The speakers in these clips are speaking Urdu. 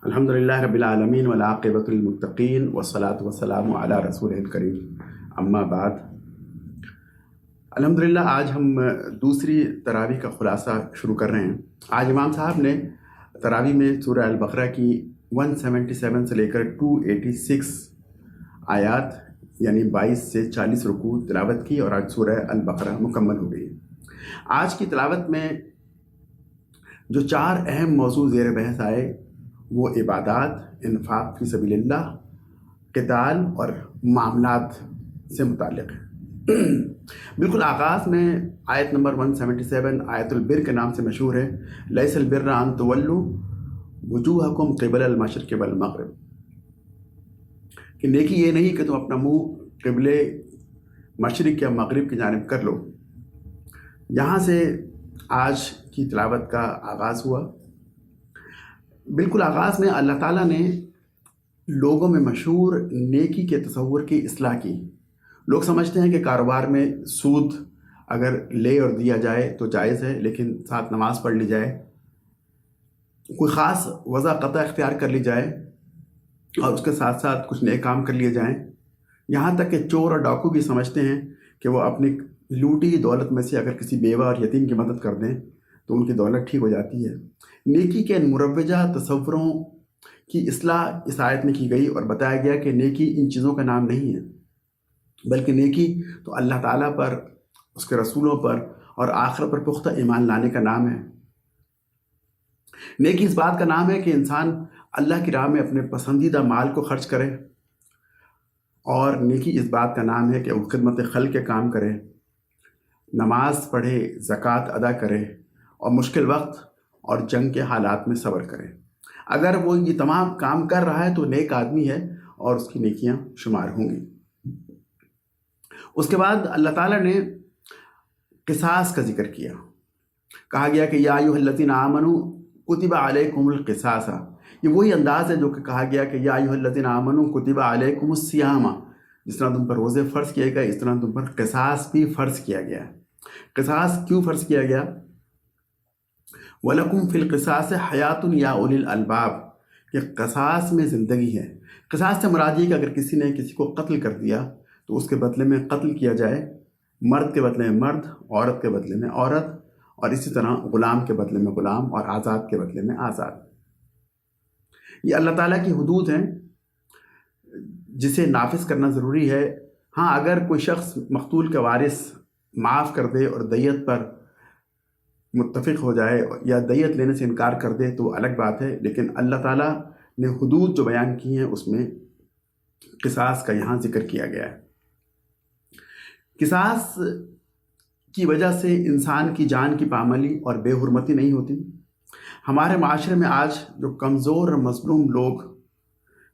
الحمدللہ رب العالمین والعاقبۃ للمتقین والصلاۃ والسلام علی رسول الکریم اما بعد۔ الحمدللہ آج ہم دوسری تراویح کا خلاصہ شروع کر رہے ہیں۔ آج امام صاحب نے تراویح میں سورہ البقرہ کی 177 سے لے کر 286 آیات یعنی 22 سے 40 رکوع تلاوت کی، اور آج سورہ البقرہ مکمل ہو گئی۔ آج کی تلاوت میں جو 4 اہم موضوع زیر بحث آئے وہ عبادات، انفاق فی سبیل اللہ، قتال اور معاملات سے متعلق ہے۔ بالکل آغاز میں آیت نمبر 177 آیت البر کے نام سے مشہور ہے، لیس البر ان تولوا وجوہکم قبل المشرق والمغرب، کہ نیکی یہ نہیں کہ تم اپنا منہ قبل مشرق یا مغرب کی جانب کر لو۔ یہاں سے آج کی تلاوت کا آغاز ہوا۔ بالکل آغاز میں اللہ تعالیٰ نے لوگوں میں مشہور نیکی کے تصور کی اصلاح کی۔ لوگ سمجھتے ہیں کہ کاروبار میں سود اگر لے اور دیا جائے تو جائز ہے، لیکن ساتھ نماز پڑھ لی جائے، کوئی خاص وضع قطع اختیار کر لی جائے اور اس کے ساتھ ساتھ کچھ نیک کام کر لیے جائیں۔ یہاں تک کہ چور اور ڈاکو بھی سمجھتے ہیں کہ وہ اپنی لوٹی دولت میں سے اگر کسی بیوہ اور یتیم کی مدد کر دیں تو ان کی دولت ٹھیک ہو جاتی ہے۔ نیکی کے مروجہ تصوروں کی اصلاح اس آیت میں کی گئی اور بتایا گیا کہ نیکی ان چیزوں کا نام نہیں ہے، بلکہ نیکی تو اللہ تعالیٰ پر، اس کے رسولوں پر اور آخرت پر پختہ ایمان لانے کا نام ہے۔ نیکی اس بات کا نام ہے کہ انسان اللہ کی راہ میں اپنے پسندیدہ مال کو خرچ کرے، اور نیکی اس بات کا نام ہے کہ وہ خدمت خلق کے کام کرے، نماز پڑھے، زکوٰۃ ادا کرے اور مشکل وقت اور جنگ کے حالات میں صبر کرے۔ اگر وہ یہ تمام کام کر رہا ہے تو نیک آدمی ہے اور اس کی نیکیاں شمار ہوں گی۔ اس کے بعد اللہ تعالیٰ نے قصاص کا ذکر کیا۔ کہا گیا کہ یا ایھا الذین آمنوا کتب علیکم القصاص، یہ وہی انداز ہے جو کہ کہا گیا کہ یا ایھا الذین آمنوا کتب علیکم الصیام، جس طرح تم پر روزے فرض کیے گئے اس طرح تم پر قصاص بھی فرض کیا گیا ہے۔ قصاص کیوں فرض کیا گیا؟ وَلَكُمْ فِي الْقِصَاصِ حَيَاةٌ يَا أُولِي الْأَلْبَابِ، کہ قصاص میں زندگی ہے۔ قصاص سے مراد یہ کہ اگر کسی نے کسی کو قتل کر دیا تو اس کے بدلے میں قتل کیا جائے، مرد کے بدلے میں مرد، عورت کے بدلے میں عورت، اور اسی طرح غلام کے بدلے میں غلام اور آزاد کے بدلے میں آزاد۔ یہ اللہ تعالیٰ کی حدود ہیں جسے نافذ کرنا ضروری ہے۔ ہاں، اگر کوئی شخص مقتول کے وارث معاف کر دے اور دیت پر متفق ہو جائے یا دیت لینے سے انکار کر دے تو الگ بات ہے، لیکن اللہ تعالیٰ نے حدود جو بیان کی ہیں اس میں قصاص کا یہاں ذکر کیا گیا ہے۔ قصاص کی وجہ سے انسان کی جان کی پامالی اور بے حرمتی نہیں ہوتی۔ ہمارے معاشرے میں آج جو کمزور اور مظلوم لوگ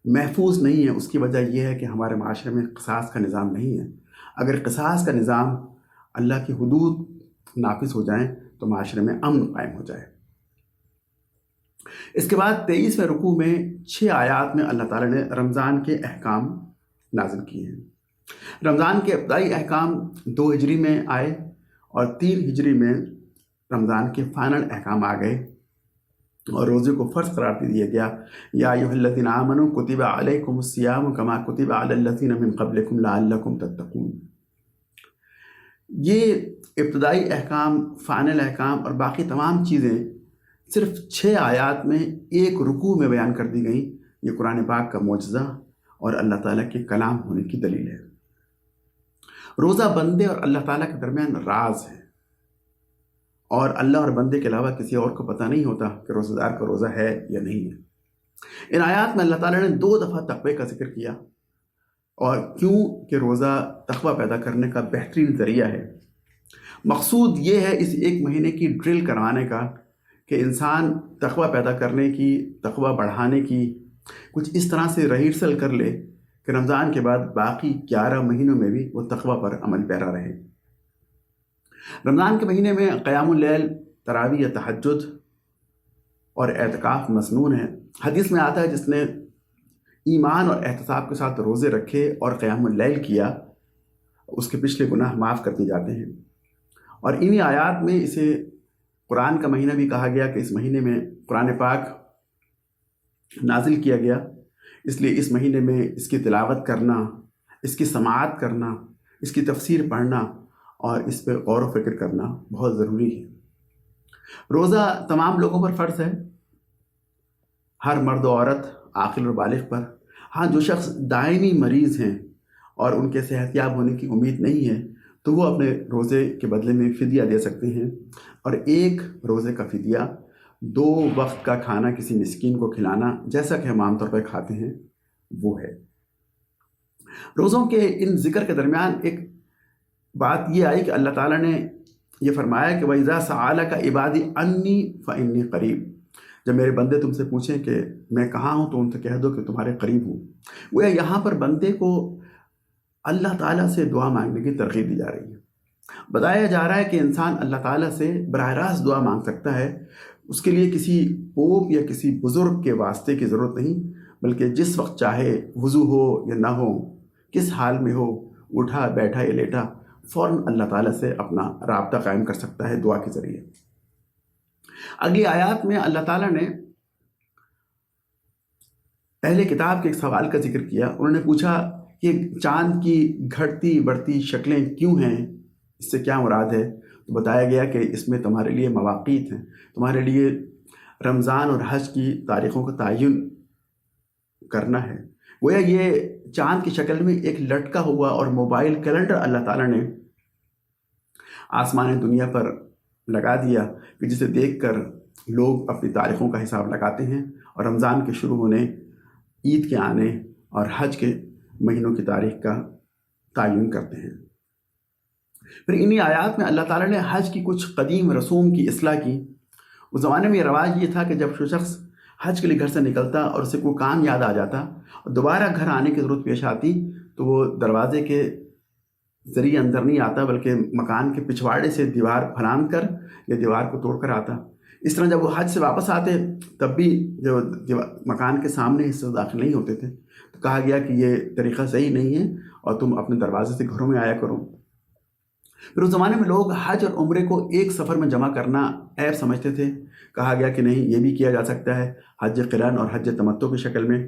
محفوظ نہیں ہیں، اس کی وجہ یہ ہے کہ ہمارے معاشرے میں قصاص کا نظام نہیں ہے۔ اگر قصاص کا نظام، اللہ کی حدود نافذ ہو جائیں تو معاشرے میں امن قائم ہو جائے۔ اس کے بعد 23ویں رکوع میں 6 آیات میں اللہ تعالیٰ نے رمضان کے احکام نازل کیے ہیں۔ رمضان کے ابتدائی احکام 2 ہجری میں آئے اور 3 ہجری میں رمضان کے فائنل احکام آ گئے اور روزے کو فرض قرار دے دیا گیا۔ یا ایھا الذین آمنوا کتب علیکم الصیام کما کتب علی الذین من قبلکم لعلکم تتقون۔ یہ ابتدائی احکام، فائنل احکام اور باقی تمام چیزیں صرف 6 آیات میں ایک رکوع میں بیان کر دی گئیں۔ یہ قرآن پاک کا معجزہ اور اللہ تعالیٰ کے کلام ہونے کی دلیل ہے۔ روزہ بندے اور اللہ تعالیٰ کے درمیان راز ہے، اور اللہ اور بندے کے علاوہ کسی اور کو پتہ نہیں ہوتا کہ روزہ دار کا روزہ ہے یا نہیں ہے۔ ان آیات میں اللہ تعالیٰ نے 2 دفعہ تقوی کا ذکر کیا، اور کیوں کہ روزہ تقوی پیدا کرنے کا بہترین ذریعہ ہے۔ مقصود یہ ہے اس 1 مہینے کی ڈرل کروانے کا کہ انسان تقوی پیدا کرنے کی، تقوی بڑھانے کی کچھ اس طرح سے ریہرسل کر لے کہ رمضان کے بعد باقی 11 مہینوں میں بھی وہ تقوی پر عمل پیرا رہے۔ رمضان کے مہینے میں قیام اللیل، تراویح یا تہجد اور اعتکاف مسنون ہے۔ حدیث میں آتا ہے جس نے ایمان اور احتساب کے ساتھ روزے رکھے اور قیام اللیل کیا، اس کے پچھلے گناہ معاف کر دیے جاتے ہیں۔ اور انہی آیات میں اسے قرآن کا مہینہ بھی کہا گیا کہ اس مہینے میں قرآن پاک نازل کیا گیا، اس لیے اس مہینے میں اس کی تلاوت کرنا، اس کی سماعت کرنا، اس کی تفسیر پڑھنا اور اس پہ غور و فکر کرنا بہت ضروری ہے۔ روزہ تمام لوگوں پر فرض ہے، ہر مرد و عورت، عاقل اور بالغ پر۔ ہاں، جو شخص دائمی مریض ہیں اور ان کے صحت یاب ہونے کی امید نہیں ہے تو وہ اپنے روزے کے بدلے میں فدیہ دے سکتے ہیں، اور ایک روزے کا فدیہ 2 وقت کا کھانا کسی مسکین کو کھلانا، جیسا کہ ہم عام طور پر کھاتے ہیں، وہ ہے۔ روزوں کے ان ذکر کے درمیان ایک بات یہ آئی کہ اللہ تعالیٰ نے یہ فرمایا کہ وَإِذَا سَأَلَكَ عِبَادِي عَنِّي فَإِنِّي قَرِيبٌ، جب میرے بندے تم سے پوچھیں کہ میں کہاں ہوں تو ان سے کہہ دو کہ تمہارے قریب ہوں۔ وہ یہاں پر بندے کو اللہ تعالیٰ سے دعا مانگنے کی ترغیب دی جا رہی ہے۔ بتایا جا رہا ہے کہ انسان اللہ تعالیٰ سے براہ راست دعا مانگ سکتا ہے، اس کے لیے کسی پوپ یا کسی بزرگ کے واسطے کی ضرورت نہیں، بلکہ جس وقت چاہے، وضو ہو یا نہ ہو، کس حال میں ہو، اٹھا بیٹھا یا لیٹا، فوراً اللہ تعالیٰ سے اپنا رابطہ قائم کر سکتا ہے دعا کے ذریعے۔ اگلی آیات میں اللہ تعالیٰ نے اہل کتاب کے ایک سوال کا ذکر کیا۔ انہوں نے پوچھا کہ چاند کی گھٹتی بڑھتی شکلیں کیوں ہیں، اس سے کیا مراد ہے؟ تو بتایا گیا کہ اس میں تمہارے لیے مواقیت ہیں، تمہارے لیے رمضان اور حج کی تاریخوں کا تعین کرنا ہے۔ گویا یہ چاند کی شکل میں ایک لٹکا ہوا اور موبائل کیلنڈر اللہ تعالیٰ نے آسمان دنیا پر لگا دیا کہ جسے دیکھ کر لوگ اپنی تاریخوں کا حساب لگاتے ہیں اور رمضان کے شروع ہونے، عید کے آنے اور حج کے مہینوں کی تاریخ کا تعین کرتے ہیں۔ پھر انہی آیات میں اللہ تعالیٰ نے حج کی کچھ قدیم رسوم کی اصلاح کی۔ اس زمانے میں یہ رواج یہ تھا کہ جب کوئی شخص حج کے لیے گھر سے نکلتا اور اسے کوئی کام یاد آ جاتا اور دوبارہ گھر آنے کی ضرورت پیش آتی تو وہ دروازے کے ذریعے اندر نہیں آتا، بلکہ مکان کے پچھواڑے سے دیوار پھلانگ کر یا دیوار کو توڑ کر آتا۔ اس طرح جب وہ حج سے واپس آتے تب بھی جو مکان کے سامنے حصے داخل نہیں ہوتے تھے، تو کہا گیا کہ یہ طریقہ صحیح نہیں ہے اور تم اپنے دروازے سے گھروں میں آیا کرو۔ پھر اس زمانے میں لوگ حج اور عمرے کو ایک سفر میں جمع کرنا عیب سمجھتے تھے۔ کہا گیا کہ نہیں، یہ بھی کیا جا سکتا ہے حج قران اور حج تمتع کی شکل میں،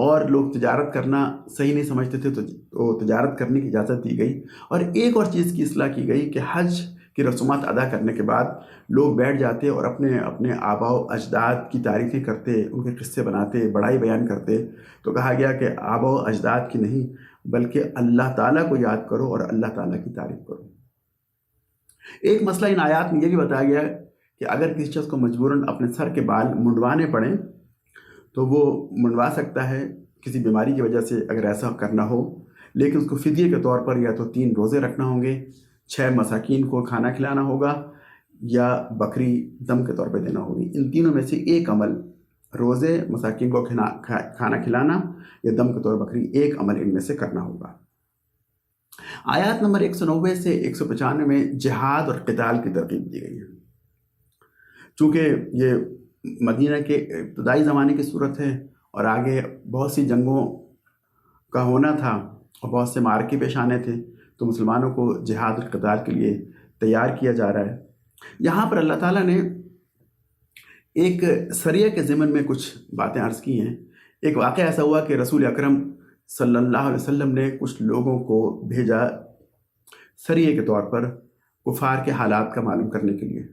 اور لوگ تجارت کرنا صحیح نہیں سمجھتے تھے تو تجارت کرنے کی اجازت دی گئی۔ اور ایک اور چیز کی اصلاح کی گئی کہ حج کی رسومات ادا کرنے کے بعد لوگ بیٹھ جاتے اور اپنے آباء و اجداد کی تعریفیں کرتے، ان کے قصے بناتے، بڑائی بیان کرتے۔ تو کہا گیا کہ آباء و اجداد کی نہیں، بلکہ اللہ تعالیٰ کو یاد کرو اور اللہ تعالیٰ کی تعریف کرو۔ ایک مسئلہ ان آیات میں یہ بھی بتایا گیا کہ اگر کسی شخص کو مجبوراً اپنے سر کے بال منڈوانے پڑیں تو وہ منڈوا سکتا ہے کسی بیماری کی وجہ سے، اگر ایسا کرنا ہو، لیکن اس کو فدیے کے طور پر یا تو 3 روزے رکھنا ہوں گے، 6 مساکین کو کھانا کھلانا ہوگا، یا بکری دم کے طور پہ دینا ہوگی۔ ان تینوں میں سے ایک عمل، روزے، مساکین کو کھانا کھلانا یا دم کے طور بکری، ایک عمل ان میں سے کرنا ہوگا۔ آیات نمبر 190 سے 195 میں جہاد اور قتال کی ترغیب دی گئی ہے۔ چونکہ یہ مدینہ کے ابتدائی زمانے کی صورت ہے اور آگے بہت سی جنگوں کا ہونا تھا اور بہت سے معرکے پیش آنے تھے، تو مسلمانوں کو جہاد اور قتال کے لیے تیار کیا جا رہا ہے۔ یہاں پر اللہ تعالیٰ نے ایک سریہ کے ضمن میں کچھ باتیں عرض کی ہیں۔ ایک واقعہ ایسا ہوا کہ رسول اکرم صلی اللہ علیہ وسلم نے کچھ لوگوں کو بھیجا سریہ کے طور پر کفار کے حالات کا معلوم کرنے کے لیے۔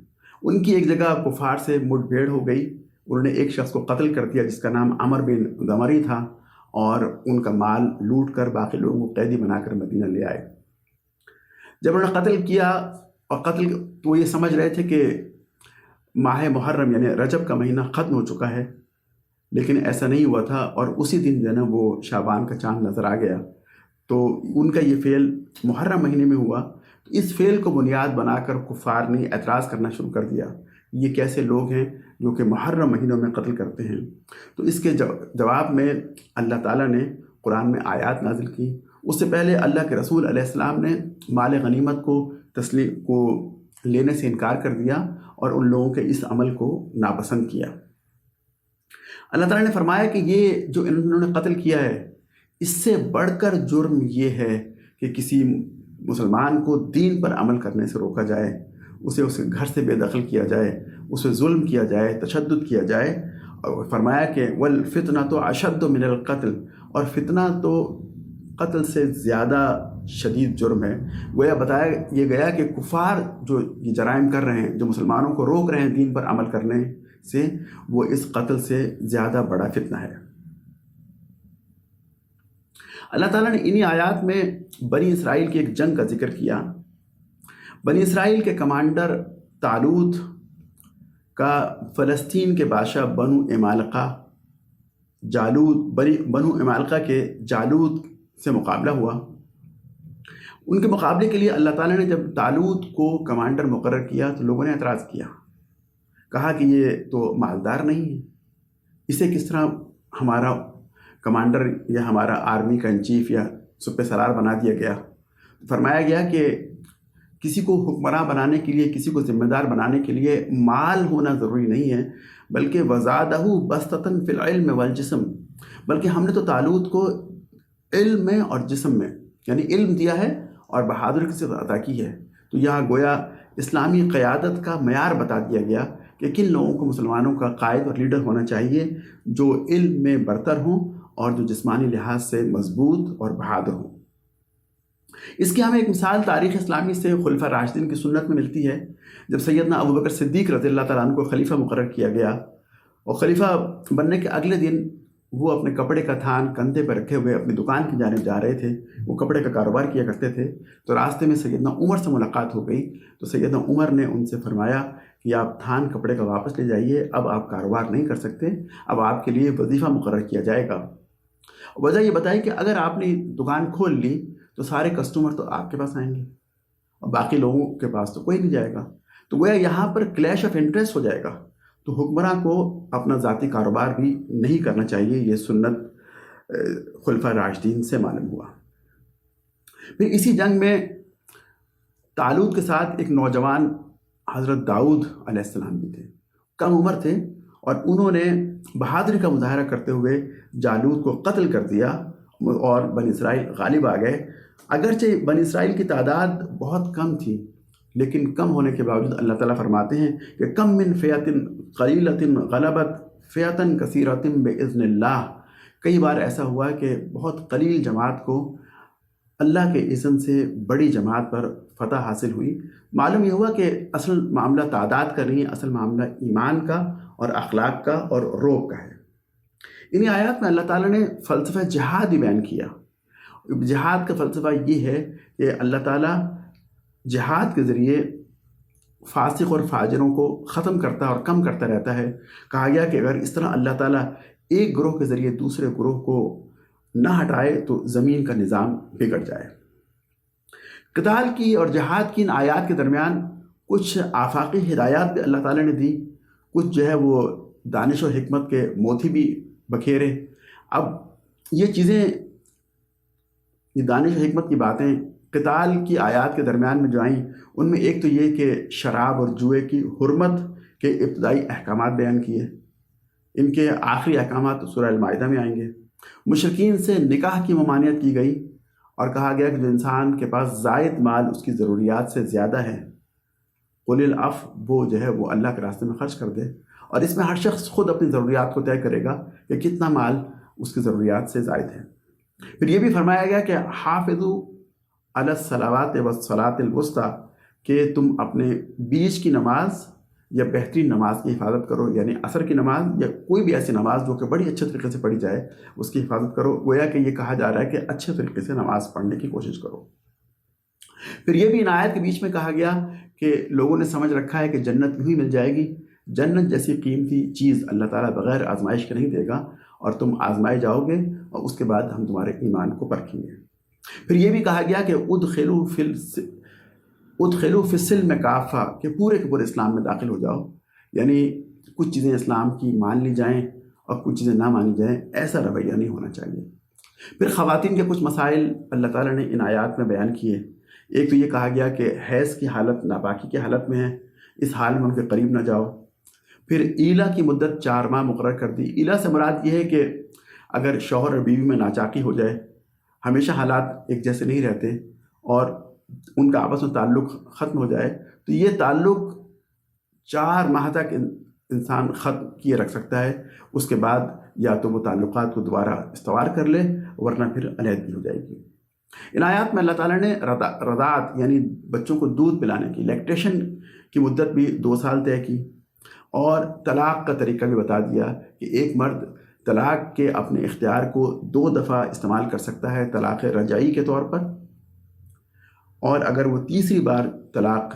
ان کی ایک جگہ کفار سے مٹ بھیڑ ہو گئی، انہوں نے ایک شخص کو قتل کر دیا جس کا نام عمر بن دمری تھا، اور ان کا مال لوٹ کر باقی لوگوں کو قیدی بنا کر مدینہ لے آئے۔ جب انہوں نے قتل کیا اور تو وہ یہ سمجھ رہے تھے کہ ماہ محرم یعنی رجب کا مہینہ ختم ہو چکا ہے، لیکن ایسا نہیں ہوا تھا، اور اسی دن جو ہے نا وہ شعبان کا چاند نظر آ گیا۔ تو ان کا یہ فعل محرم مہینے میں ہوا۔ اس فعل کو بنیاد بنا کر کفار نے اعتراض کرنا شروع کر دیا، یہ کیسے لوگ ہیں جو کہ محرم مہینوں میں قتل کرتے ہیں؟ تو اس کے جواب میں اللہ تعالیٰ نے قرآن میں آیات نازل کی۔ اس سے پہلے اللہ کے رسول علیہ السلام نے مال غنیمت کو لینے سے انکار کر دیا اور ان لوگوں کے اس عمل کو ناپسند کیا۔ اللہ تعالیٰ نے فرمایا کہ یہ جو انہوں نے قتل کیا ہے، اس سے بڑھ کر جرم یہ ہے کہ کسی مسلمان کو دین پر عمل کرنے سے روکا جائے، اسے گھر سے بے دخل کیا جائے، اسے ظلم کیا جائے، تشدد کیا جائے، فرمایا کہ والفتنہ تو اشد من القتل، اور فتنہ تو قتل سے زیادہ شدید جرم ہے۔ گویا بتایا یہ گیا کہ کفار جو یہ جرائم کر رہے ہیں، جو مسلمانوں کو روک رہے ہیں دین پر عمل کرنے سے، وہ اس قتل سے زیادہ بڑا فتنہ ہے۔ اللہ تعالیٰ نے انہی آیات میں بنی اسرائیل کی ایک جنگ کا ذکر کیا۔ بنی اسرائیل کے کمانڈر طالوت کا فلسطین کے بادشاہ بنو عمالقہ بنو عمالقہ کے جالوت سے مقابلہ ہوا۔ ان کے مقابلے کے لیے اللہ تعالیٰ نے جب طالوت کو کمانڈر مقرر کیا تو لوگوں نے اعتراض کیا، کہا کہ یہ تو مالدار نہیں ہے، اسے کس طرح ہمارا کمانڈر یا ہمارا آرمی کا ان چیف یا سپہ سالار بنا دیا گیا۔ فرمایا گیا کہ کسی کو حکمراں بنانے کے لیے، کسی کو ذمہ دار بنانے کے لیے مال ہونا ضروری نہیں ہے، بلکہ وزادہ بسطۃ فی العلم والجسم، بلکہ ہم نے تو طالوت کو علم میں اور جسم میں، یعنی علم دیا ہے اور بہادری کی صفت عطا کی ہے۔ تو یہاں گویا اسلامی قیادت کا معیار بتا دیا گیا کہ کن لوگوں کو مسلمانوں کا قائد اور لیڈر ہونا چاہیے، جو علم میں برتر ہوں اور جو جسمانی لحاظ سے مضبوط اور بہادر ہوں۔ اس کی ہمیں ایک مثال تاریخ اسلامی سے خلفۂ راشدین کی سنت میں ملتی ہے۔ جب سیدنا ابوبکر صدیق رضی اللہ تعالیٰ عنہ کو خلیفہ مقرر کیا گیا، اور خلیفہ بننے کے اگلے دن وہ اپنے کپڑے کا تھان کندھے پر رکھے ہوئے اپنی دکان کی جانب جا رہے تھے، وہ کپڑے کا کاروبار کیا کرتے تھے، تو راستے میں سیدنا عمر سے ملاقات ہو گئی۔ تو سیدنا عمر نے ان سے فرمایا کہ آپ تھان کپڑے کا واپس لے جائیے، اب آپ کاروبار نہیں کر سکتے، اب آپ کے لیے وظیفہ مقرر کیا جائے گا۔ وجہ یہ بتائی کہ اگر آپ نے دکان کھول لی تو سارے کسٹمر تو آپ کے پاس آئیں گے اور باقی لوگوں کے پاس تو کوئی نہیں جائے گا، تو گویا یہاں پر کلیش آف انٹرسٹ ہو جائے گا۔ تو حکمراں کو اپنا ذاتی کاروبار بھی نہیں کرنا چاہیے، یہ سنت خلفۂ راشدین سے معلوم ہوا۔ پھر اسی جنگ میں طالوت کے ساتھ ایک نوجوان حضرت داؤد علیہ السلام بھی تھے، کم عمر تھے، اور انہوں نے بہادری کا مظاہرہ کرتے ہوئے جالوت کو قتل کر دیا اور بنی اسرائیل غالب آ گئے۔ اگرچہ بنی اسرائیل کی تعداد بہت کم تھی، لیکن کم ہونے کے باوجود اللہ تعالیٰ فرماتے ہیں کہ کم من فیۃ قلیلۃ غلبت فیۃ کثیرۃ باذن اللہ۔ کئی بار ایسا ہوا کہ بہت قلیل جماعت کو اللہ کے اذن سے بڑی جماعت پر فتح حاصل ہوئی۔ معلوم یہ ہوا کہ اصل معاملہ تعداد کا نہیں ہے، اصل معاملہ ایمان کا اور اخلاق کا اور روب کا ہے۔ انہی آیات میں اللہ تعالیٰ نے فلسفہ جہاد بھی بیان کیا۔ جہاد کا فلسفہ یہ ہے کہ اللہ تعالیٰ جہاد کے ذریعے فاسق اور فاجروں کو ختم کرتا اور کم کرتا رہتا ہے۔ کہا گیا کہ اگر اس طرح اللہ تعالیٰ ایک گروہ کے ذریعے دوسرے گروہ کو نہ ہٹائے تو زمین کا نظام بگڑ جائے۔ قتال کی اور جہاد کی ان آیات کے درمیان کچھ آفاقی ہدایات بھی اللہ تعالیٰ نے دی، کچھ جو ہے وہ دانش و حکمت کے موتی بھی بکھیرے۔ اب یہ چیزیں، یہ دانش و حکمت کی باتیں قتال کی آیات کے درمیان میں جو آئیں، ان میں ایک تو یہ کہ شراب اور جوئے کی حرمت کے ابتدائی احکامات بیان کیے، ان کے آخری احکامات سورہ المائدہ میں آئیں گے۔ مشرکین سے نکاح کی ممانعت کی گئی اور کہا گیا کہ جو انسان کے پاس زائد مال اس کی ضروریات سے زیادہ ہے، قل العفو، وہ جو ہے وہ اللہ کے راستے میں خرچ کر دے، اور اس میں ہر شخص خود اپنی ضروریات کو طے کرے گا کہ کتنا مال اس کی ضروریات سے زائد ہے۔ پھر یہ بھی فرمایا گیا کہ حافظوا علی الصلوات والصلاۃ الوسطیٰ، کہ تم اپنے بیچ کی نماز یا بہترین نماز کی حفاظت کرو، یعنی عصر کی نماز یا کوئی بھی ایسی نماز جو کہ بڑی اچھے طریقے سے پڑھی جائے اس کی حفاظت کرو۔ گویا کہ یہ کہا جا رہا ہے کہ اچھے طریقے سے نماز پڑھنے کی کوشش کرو۔ پھر یہ بھی ان آیت کے بیچ میں کہا گیا کہ لوگوں نے سمجھ رکھا ہے کہ جنت یوں ہی مل جائے گی، جنت جیسی قیمتی چیز اللہ تعالیٰ بغیر آزمائش کے نہیں دے گا، اور تم آزمائے جاؤ گے اور اس کے بعد ہم تمہارے ایمان کو پرکھیں گے۔ پھر یہ بھی کہا گیا کہ ادخلوا فی السلم کافہ، کہ پورے کے پورے اسلام میں داخل ہو جاؤ، یعنی کچھ چیزیں اسلام کی مان لی جائیں اور کچھ چیزیں نہ مانی جائیں، ایسا رویہ نہیں ہونا چاہیے۔ پھر خواتین کے کچھ مسائل اللہ تعالیٰ نے ان آیات میں بیان کیے۔ ایک تو یہ کہا گیا کہ حیض کی حالت ناپاکی کی حالت میں ہے، اس حال میں ان کے قریب نہ جاؤ۔ پھر ایلا کی مدت 4 ماہ مقرر کر دی۔ ایلا سے مراد یہ ہے کہ اگر شوہر اور بیوی میں ناچاکی ہو جائے، ہمیشہ حالات ایک جیسے نہیں رہتے اور ان کا آپس میں تعلق ختم ہو جائے، تو یہ تعلق 4 ماہ تک انسان ختم کیے رکھ سکتا ہے، اس کے بعد یا تو وہ تعلقات کو دوبارہ استوار کر لے ورنہ پھر علیحدگی ہو جائے گی۔ ان آیات میں اللہ تعالیٰ نے رضاعت یعنی بچوں کو دودھ پلانے کی لیکٹیشن کی مدت بھی 2 سال طے کی، اور طلاق کا طریقہ بھی بتا دیا کہ ایک مرد طلاق کے اپنے اختیار کو 2 دفعہ استعمال کر سکتا ہے طلاق رجعی کے طور پر، اور اگر وہ تیسری بار طلاق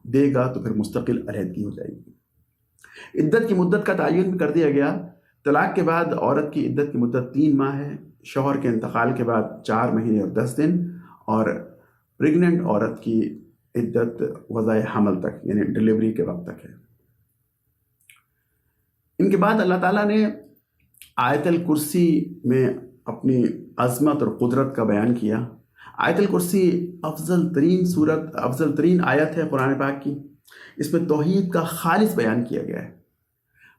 دے گا تو پھر مستقل علیحدگی ہو جائے گی۔ عدت کی مدت کا تعین بھی کر دیا گیا۔ طلاق کے بعد عورت کی عدت کی مدت 3 ماہ ہے، شوہر کے انتقال کے بعد 4 مہینے اور 10 دن، اور پریگننٹ عورت کی عدت وضع حمل تک یعنی ڈلیوری کے وقت تک ہے۔ ان کے بعد اللہ تعالیٰ نے آیت الکرسی میں اپنی عظمت اور قدرت کا بیان کیا۔ آیت الکرسی افضل ترین آیت ہے قرآن پاک کی۔ اس میں توحید کا خالص بیان کیا گیا ہے۔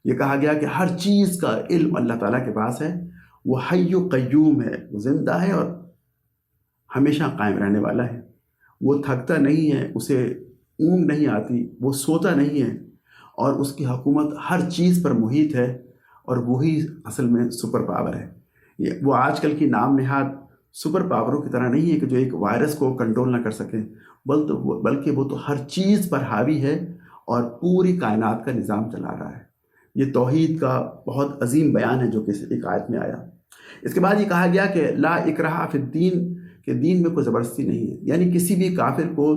یہ کہا گیا کہ ہر چیز کا علم اللہ تعالیٰ کے پاس ہے، وہ حی و قیوم ہے، وہ زندہ ہے اور ہمیشہ قائم رہنے والا ہے، وہ تھکتا نہیں ہے، اسے اونگ نہیں آتی، وہ سوتا نہیں ہے، اور اس کی حکومت ہر چیز پر محیط ہے، اور وہی اصل میں سپر پاور ہے۔ وہ آج کل کی نام نہاد سپر پاوروں کی طرح نہیں ہے کہ جو ایک وائرس کو کنٹرول نہ کر سکیں، بلکہ وہ تو ہر چیز پر حاوی ہے اور پوری کائنات کا نظام چلا رہا ہے۔ یہ توحید کا بہت عظیم بیان ہے جو کہ ایک آیت میں آیا۔ اس کے بعد یہ کہا گیا کہ لا اکراہ فی الدین، کہ دین میں کوئی زبردستی نہیں ہے، یعنی کسی بھی کافر کو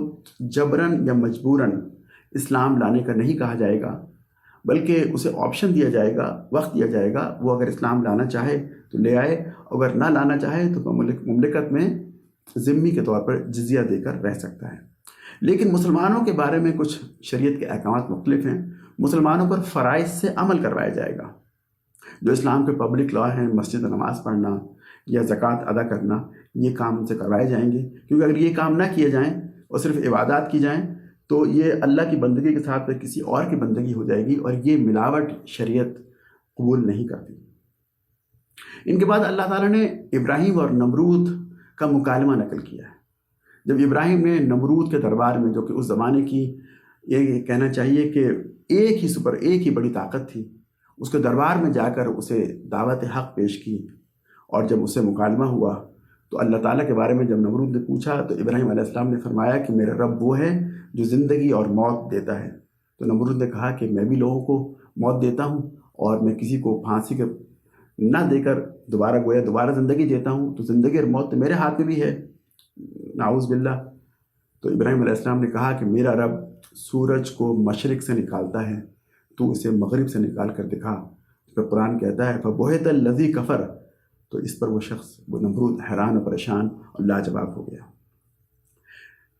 جبراً یا مجبوراً اسلام لانے کا نہیں کہا جائے گا، بلکہ اسے آپشن دیا جائے گا، وقت دیا جائے گا، وہ اگر اسلام لانا چاہے تو لے آئے، اگر نہ لانا چاہے تو مملکت میں ذمہ کے طور پر جزیہ دے کر رہ سکتا ہے۔ لیکن مسلمانوں کے بارے میں کچھ شریعت کے احکامات مختلف ہیں۔ مسلمانوں پر فرائض سے عمل کروایا جائے گا، جو اسلام کے پبلک لا ہیں، مسجد میں نماز پڑھنا یا زکوٰۃ ادا کرنا، یہ کام ان سے کروائے جائیں گے، کیونکہ اگر یہ کام نہ کیے جائیں اور صرف عبادات کی جائیں تو یہ اللہ کی بندگی کے ساتھ کسی اور کی بندگی ہو جائے گی، اور یہ ملاوٹ شریعت قبول نہیں کرتی۔ ان کے بعد اللہ تعالیٰ نے ابراہیم اور نمرود کا مکالمہ نقل کیا ہے۔ جب ابراہیم نے نمرود کے دربار میں، جو کہ اس زمانے کی یہ کہنا چاہیے کہ ایک ہی بڑی طاقت تھی، اس کے دربار میں جا کر اسے دعوت حق پیش کی، اور جب اسے مکالمہ ہوا تو اللہ تعالیٰ کے بارے میں جب نمرود نے پوچھا تو ابراہیم علیہ السلام نے فرمایا کہ میرا رب وہ ہے جو زندگی اور موت دیتا ہے۔ تو نمرود نے کہا کہ میں بھی لوگوں کو موت دیتا ہوں، اور میں کسی کو پھانسی کے نہ دے کر دوبارہ زندگی دیتا ہوں، تو زندگی اور موت میرے ہاتھ میں بھی ہے، نعوذ باللہ۔ تو ابراہیم علیہ السلام نے کہا کہ میرا رب سورج کو مشرق سے نکالتا ہے، تو اسے مغرب سے نکال کر دکھا۔ پھر قرآن کہتا ہے فَبُہِتَ الَّذِي کَفَرَ، تو اس پر وہ نمرود حیران و پریشان اور لاجواب ہو گیا۔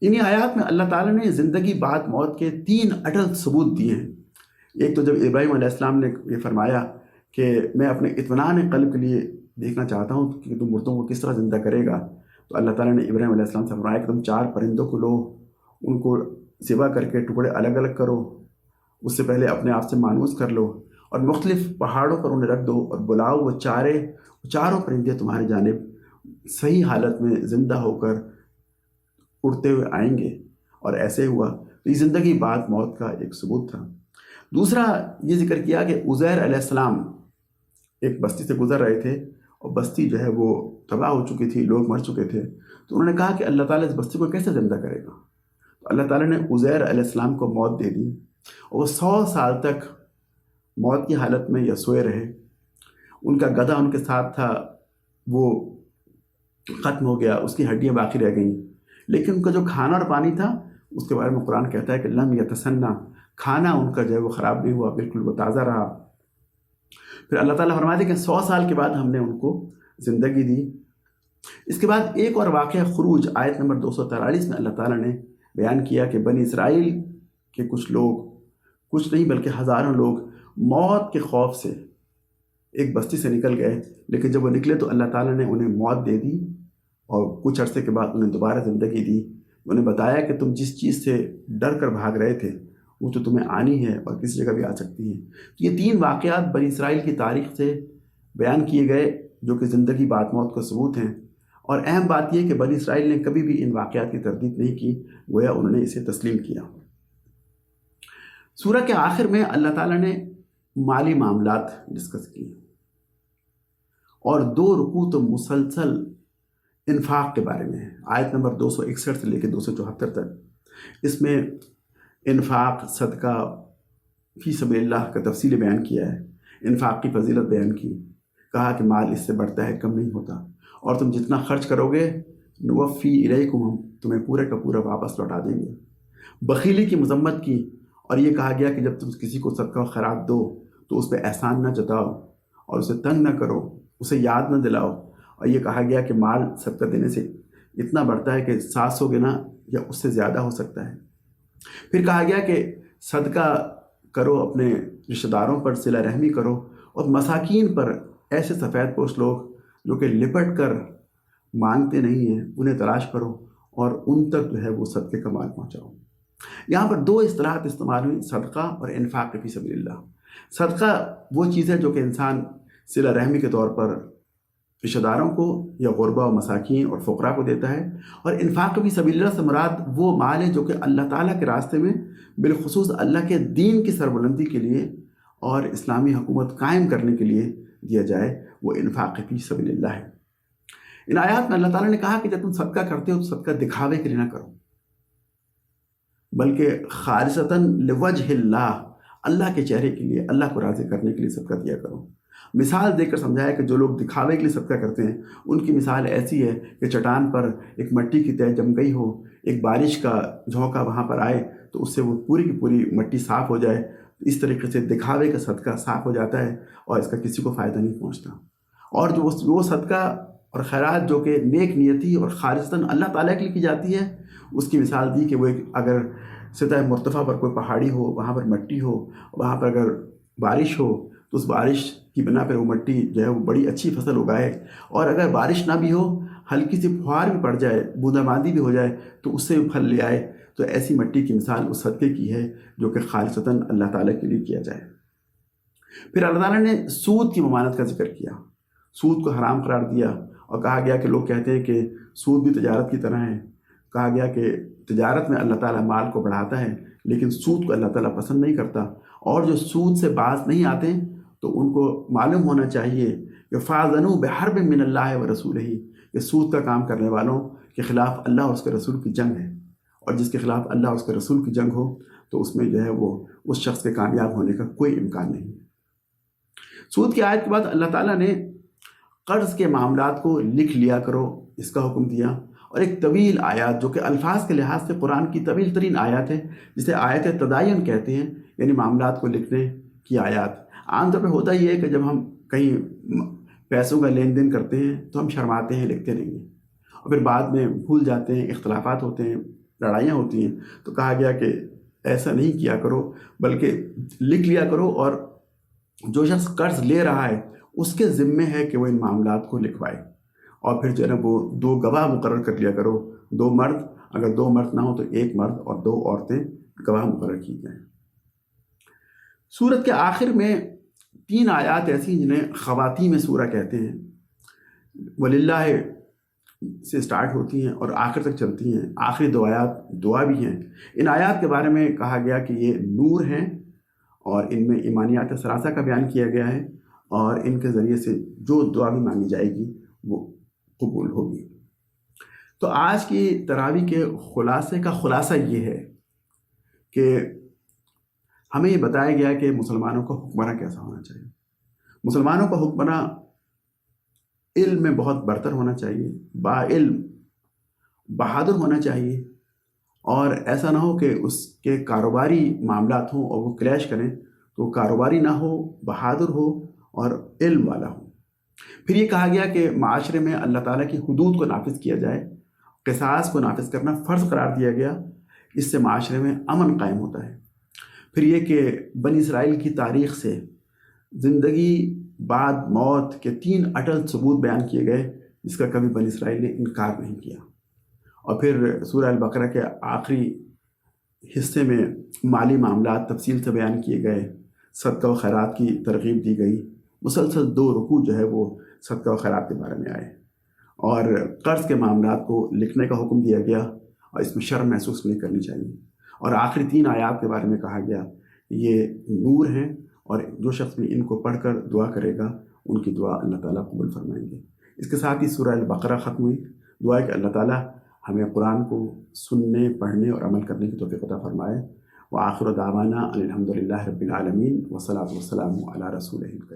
انہی آیات میں اللہ تعالیٰ نے زندگی بعد موت کے 3 اٹل ثبوت دیے ہیں۔ ایک تو جب ابراہیم علیہ السلام نے یہ فرمایا کہ میں اپنے اطمینان قلب کے لیے دیکھنا چاہتا ہوں کہ تم مردوں کو کس طرح زندہ کرے گا، تو اللہ تعالیٰ نے ابراہیم علیہ السلام سے فرمایا کہ تم 4 پرندوں کو لو، ان کو ذبح کر کے ٹکڑے الگ الگ کرو، اس سے پہلے اپنے آپ سے مانوس کر لو، اور مختلف پہاڑوں پر انہیں رکھ دو، اور بلاؤ وہ چاروں پرندے تمہاری جانب صحیح حالت میں زندہ ہو کر اڑتے ہوئے آئیں گے۔ اور ایسے ہوا۔ تو یہ زندگی بعد موت کا ایک ثبوت تھا۔ دوسرا یہ ذکر کیا کہ عزیر علیہ السلام ایک بستی سے گزر رہے تھے، اور بستی جو ہے وہ تباہ ہو چکی تھی، لوگ مر چکے تھے، تو انہوں نے کہا کہ اللہ تعالیٰ اس بستی کو کیسے زندہ کرے گا؟ تو اللہ تعالیٰ نے عزیر علیہ السلام کو موت دے دی، اور وہ 100 سال تک موت کی حالت میں یا سوئے رہے۔ ان کا گدھا ان کے ساتھ تھا، وہ ختم ہو گیا، اس کی ہڈیاں باقی رہ گئیں، لیکن ان کا جو کھانا اور پانی تھا اس کے بارے میں قرآن کہتا ہے کہ لم یتسنہ، کھانا ان کا جو ہے وہ خراب نہیں ہوا، بالکل وہ تازہ رہا۔ پھر اللہ تعالیٰ فرماتے ہیں کہ 100 سال کے بعد ہم نے ان کو زندگی دی۔ اس کے بعد ایک اور واقعہ خروج آیت نمبر 243 میں اللہ تعالیٰ نے بیان کیا کہ بنی اسرائیل کے کچھ لوگ، کچھ نہیں بلکہ ہزاروں لوگ موت کے خوف سے ایک بستی سے نکل گئے، لیکن جب وہ نکلے تو اللہ تعالیٰ نے انہیں موت دے دی، اور کچھ عرصے کے بعد انہیں دوبارہ زندگی دی۔ انہیں بتایا کہ تم جس چیز سے ڈر کر بھاگ رہے تھے وہ تو تمہیں آنی ہے اور کسی جگہ بھی آ سکتی ہے۔ یہ 3 واقعات بنی اسرائیل کی تاریخ سے بیان کیے گئے جو کہ زندگی بعد موت کا ثبوت ہیں، اور اہم بات یہ کہ بنی اسرائیل نے کبھی بھی ان واقعات کی تردید نہیں کی، گویا انہوں نے اسے تسلیم کیا۔ سورہ کے آخر میں اللہ تعالیٰ نے مالی معاملات ڈسکس کیے، اور 2 رکوع تو مسلسل انفاق کے بارے میں ہے۔ آیت نمبر 261 سے لے کے 274 تک اس میں انفاق، صدقہ فی سبیل اللہ کا تفصیل بیان کیا ہے، انفاق کی فضیلت بیان کی، کہا کہ مال اس سے بڑھتا ہے، کم نہیں ہوتا، اور تم جتنا خرچ کرو گے نوفی الیکم، ہم تمہیں پورے کا پورا واپس لوٹا دیں گے۔ بخیلی کی مذمت کی، اور یہ کہا گیا کہ جب تم کسی کو صدقہ و خیرات دو تو اس پہ احسان نہ جتاؤ اور اسے تنگ نہ کرو، اسے یاد نہ دلاؤ، اور یہ کہا گیا کہ مال صدقہ دینے سے اتنا بڑھتا ہے کہ 700 گنا یا اس سے زیادہ ہو سکتا ہے۔ پھر کہا گیا کہ صدقہ کرو، اپنے رشتہ داروں پر صلہ رحمی کرو، اور مساکین پر، ایسے سفید پوش لوگ جو کہ لپٹ کر مانگتے نہیں ہیں، انہیں تلاش کرو اور ان تک جو ہے وہ صدقے کا مال پہنچاؤ۔ یہاں پر 2 اصطلاحات استعمال ہوئی، صدقہ اور انفاق فی سبیل اللہ۔ صدقہ وہ چیز ہے جو کہ انسان صلہ رحمی کے طور پر رشتہ داروں کو یا غربا و مساکین اور فقراء کو دیتا ہے، اور انفاق فی سبیل اللہ سے مراد وہ مال ہے جو کہ اللہ تعالیٰ کے راستے میں، بالخصوص اللہ کے دین کی سربلندی کے لیے اور اسلامی حکومت قائم کرنے کے لیے دیا جائے، وہ انفاق فی سبیل اللہ ہے۔ ان آیات میں اللہ تعالیٰ نے کہا کہ جب تم صدقہ کرتے ہو تو صدقہ دکھاوے کے لیے نہ کرو، بلکہ خالصتاً لوجہ اللہ، اللہ کے چہرے کے لیے، اللہ کو راضی کرنے کے لیے صدقہ دیا کرو۔ مثال دے کر سمجھایا کہ جو لوگ دکھاوے کے لیے صدقہ کرتے ہیں ان کی مثال ایسی ہے کہ چٹان پر ایک مٹی کی تہ جم گئی ہو، ایک بارش کا جھونکا وہاں پر آئے تو اس سے وہ پوری کی پوری مٹی صاف ہو جائے۔ اس طریقے سے دکھاوے کا صدقہ صاف ہو جاتا ہے اور اس کا کسی کو فائدہ نہیں پہنچتا۔ اور جو وہ صدقہ اور خیرات جو کہ نیک نیتی اور خالصتاً اللہ تعالیٰ کے لیے کی جاتی ہے، اس کی مثال دی کہ وہ اگر سطح مرتفع پر کوئی پہاڑی ہو، وہاں پر مٹی ہو، وہاں پر اگر بارش ہو تو اس بارش کی بنا پر وہ مٹی جو ہے وہ بڑی اچھی فصل اگائے، اور اگر بارش نہ بھی ہو، ہلکی سی پھوار بھی پڑ جائے، بوندا باندی بھی ہو جائے تو اس سے بھی پھل لے آئے، تو ایسی مٹی کی مثال اس صدقے کی ہے جو کہ خالصتاً اللہ تعالیٰ کے لیے کیا جائے۔ پھر اللہ تعالیٰ نے سود کی ممانعت کا ذکر کیا، سود کو حرام قرار دیا، اور کہا گیا کہ لوگ کہتے ہیں کہ سود بھی تجارت کی طرح ہے۔ کہا گیا کہ تجارت میں اللہ تعالیٰ مال کو بڑھاتا ہے، لیکن سود کو اللہ تعالیٰ پسند نہیں کرتا، اور جو سود سے باز نہیں آتے تو ان کو معلوم ہونا چاہیے کہ فَأَذَنُوا بِحَرْبٍ مِّنَ اللَّهِ وَرَسُولِهِ، کہ سود کا کام کرنے والوں کے خلاف اللہ اور اس کے رسول کی جنگ ہے، اور جس کے خلاف اللہ اور اس کے رسول کی جنگ ہو تو اس میں جو ہے وہ اس شخص کے کامیاب ہونے کا کوئی امکان نہیں۔ سود کی آیت کے بعد اللہ تعالیٰ نے قرض کے معاملات کو لکھ لیا کرو، اس کا حکم دیا، اور ایک طویل آیات جو کہ الفاظ کے لحاظ سے قرآن کی طویل ترین آیات ہے، جسے آیت تداین کہتے ہیں، یعنی معاملات کو لکھنے کی آیات۔ عام طور پہ ہوتا یہ ہے کہ جب ہم کہیں پیسوں کا لین دین کرتے ہیں تو ہم شرماتے ہیں، لکھتے نہیں ہیں، اور پھر بعد میں بھول جاتے ہیں، اختلافات ہوتے ہیں، لڑائیاں ہوتی ہیں، تو کہا گیا کہ ایسا نہیں کیا کرو، بلکہ لکھ لیا کرو، اور جو شخص قرض لے رہا ہے اس کے ذمے ہے کہ وہ ان معاملات کو لکھوائے، اور پھر جو ہے نا وہ 2 گواہ مقرر کر لیا کرو، 2 مرد، اگر 2 مرد نہ ہو تو 1 مرد اور 2 عورتیں گواہ مقرر کی جائیں۔ سورت کے آخر میں 3 آیات ایسی ہیں جنہیں خواتین سورہ کہتے ہیں، وَلِلَّهِ سے سٹارٹ ہوتی ہیں اور آخر تک چلتی ہیں۔ آخری 2 آیات دعا بھی ہیں۔ ان آیات کے بارے میں کہا گیا کہ یہ نور ہیں، اور ان میں ایمانیات ثلاثہ کا بیان کیا گیا ہے، اور ان کے ذریعے سے جو دعا بھی مانگی جائے گی وہ قبول ہوگی۔ تو آج کی تراویح کے خلاصے کا خلاصہ یہ ہے کہ ہمیں یہ بتایا گیا کہ مسلمانوں کا حکمراں کیسا ہونا چاہیے۔ مسلمانوں کا حکمراں علم میں بہت برتر ہونا چاہیے، با علم، بہادر ہونا چاہیے، اور ایسا نہ ہو کہ اس کے کاروباری معاملات ہوں اور وہ کلیش کریں، تو وہ کاروباری نہ ہو، بہادر ہو اور علم والا ہو۔ پھر یہ کہا گیا کہ معاشرے میں اللہ تعالیٰ کی حدود کو نافذ کیا جائے، قصاص کو نافذ کرنا فرض قرار دیا گیا، اس سے معاشرے میں امن قائم ہوتا ہے۔ پھر یہ کہ بنی اسرائیل کی تاریخ سے زندگی بعد موت کے 3 اٹل ثبوت بیان کیے گئے، جس کا کبھی بنی اسرائیل نے انکار نہیں کیا۔ اور پھر سورہ البقرہ کے آخری حصے میں مالی معاملات تفصیل سے بیان کیے گئے، صدقہ و خیرات کی ترغیب دی گئی، مسلسل 2 رکوع جو ہے وہ صدقہ و خیرات کے بارے میں آئے، اور قرض کے معاملات کو لکھنے کا حکم دیا گیا، اور اس میں شرم محسوس نہیں کرنی چاہیے۔ اور آخری 3 آیات کے بارے میں کہا گیا یہ نور ہیں اور جو شخص بھی ان کو پڑھ کر دعا کرے گا ان کی دعا اللہ تعالیٰ قبول فرمائیں گے۔ اس کے ساتھ ہی سورہ البقرہ ختم ہوئی۔ دعا ہے کہ اللہ تعالیٰ ہمیں قرآن کو سننے، پڑھنے اور عمل کرنے کی توفیق عطا فرمائے۔ وآخر دعوانا ان الحمد للہ رب العالمین، والصلاۃ والسلام علی رسولہ الکریم۔